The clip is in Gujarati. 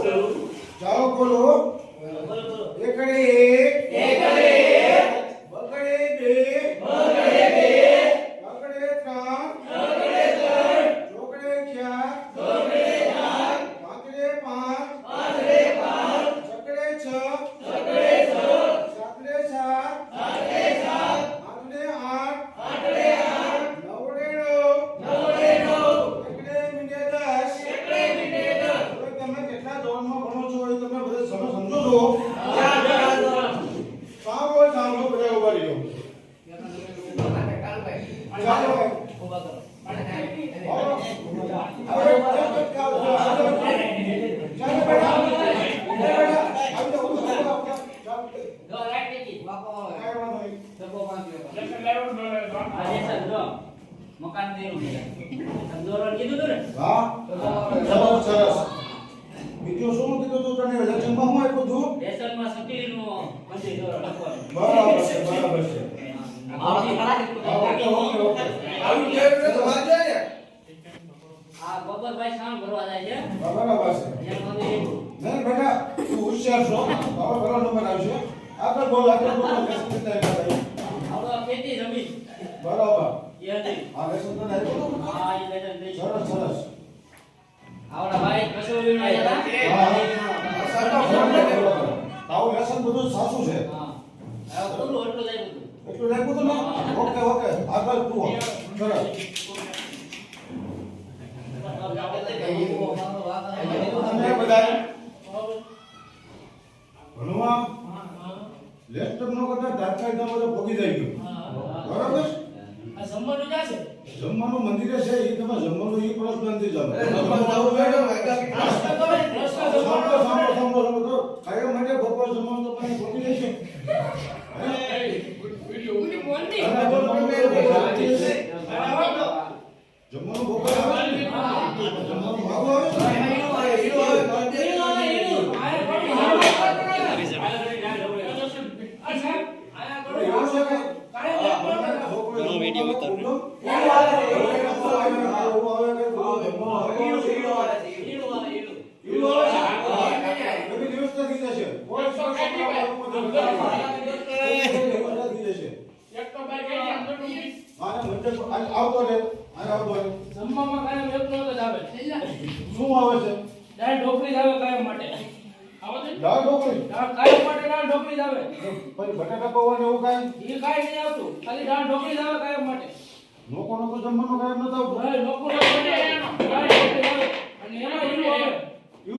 ચાલો બોલો એકડે એક બગડે બે બગડે ત્રણ ચોકડે ચાર પાંચડે પાંચ છકડે છ સાતડે સાત આઠડે આઠ નવડે નવ એકડે મીંડે 10 હવે તમે કેટલા ધોરણમાં ભણો છો એ તમે બધા સમજો છો? સાંભળો સાંભળો બધા ઉભા રહ્યો. ચાલો ઉભા કરો. મકાન દેરું દોરણ કીધું તું ને? હા સરસ સરસ. બીજું શું કીધું તું તને લેસનમાં હું આપ્યું તું? લેસનમાં સકલીનું મંદિર દોરણ લખવાનું. બરાબર છે બરાબર છે. ઓકે ઓકે આવી કેવી રીતે વાંચે ને? આ ગોબરભાઈ સામ ભરવા જાય છે. બરાબર છે. એમ મંદિર નહીં બેટા તું હોશિયાર છો. તારો પેલો નંબર આવશે. આગળ બોલ લેસન કરતા ભાઈ. આપણો ખેતી જમીન બરાબર. એ હતી. આ લેસન તો આવ્યું. હા એ લેસન દઈ. સરસ સરસ. આવડા ભાઈ કસોરી ના હતા. હા તારું લેસન બધું સાચું છે. હા આ બોલું એટલું જ આવ્યું હતું. એટલું લાગ્યું તું ને? ઓકે ઓકે આગળ તું સરસ. તમે બધા ભણવા લેપટોપ નો કરતા તાત્કાલિક બધો ભોગી જાય ગયું. બરાબર? આ જમવાનું ક્યાં છે? જમવાનું મંદિરે છે એ તમે જમવાનું એ પ્રશ્ન નથી જમવાનું કાયમ માટે બપોર જમવાનું તો તમે ભોગી જશે. જમવાનું બપોર આવે ને? જમવાનું માગો આવે છે? વિડિયો ઉતારો. આવતો રે જમવામાં કાયમ એક નો જ આવે. શું આવે છે? દાળ ઢોકળી જ આવે કાયમ માટે. દાળ ઢોકળી કાયમ માટે દાળ ઢોકળી જ આવે. પછી બટાકા પૌવા ને એવું કાંઈ એ કાઈ નહીં આવતું. ખાલી દાળ ઢોકળી જ આવે કાયમ માટે. લોકો જમવાનું કાંઈ નથી આવતું. ભાઈ લોકો દાળ ઢોકળી જ આવે અને એમાં ઈનું આવે.